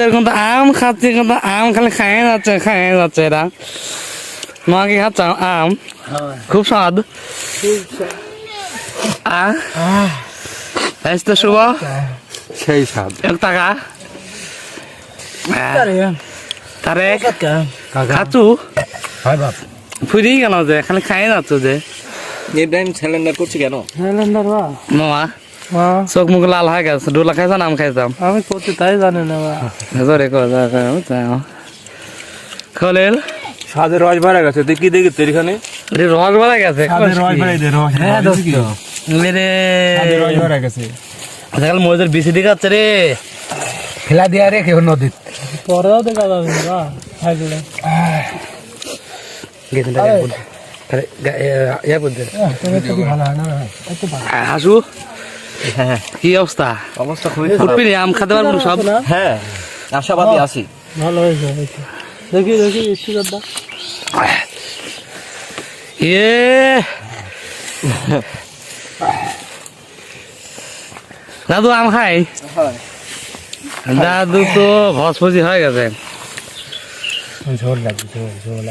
কিন্তু আম খাচ্ছি, কিন্তু আম খালি খাই যাচ্ছে এরা। তোমাকে খাচ্ছ আম, খুব স্বাদ। তো শুভ সেই স্বাদ। এক টাকা তারে খাচ্ছু হয় বাপ। ফুরি কেন যে খালি খাই যাচ্ছ যে ইব্রাহিম সিলিন্ডার করছি কেন? মামা চোখ মুখ লাল হয়ে গেছে। ডোলা খাইছাম আম খাইছাম আমি করতে তাই জানি না জোরে খলিল স্বাদের রস ভরা গেছে। দেখি দেখি তোর এখানে রস ভরা গেছে। হ্যাঁ দোস্ত মেরে রস ভরা গেছে। আজকাল মজুর বিসি দিকে যাচ্ছে রে। ফেলা দিয়া রে কেউ নদীত। পরেও দেখা যাবে না খাইলে হাসু কি অবস্থা? অবস্থা খুবই ফুটবি আম খেতে পারবো সব? হ্যাঁ, আশাবাদী আছি। ভালো হয়েছে দেখি দেখি স্টিকারটা ইয়ে দাদু আম খাই? দাদু তো ভসফসি হয়ে গেছে। ঝোল লাগবে, ঝোল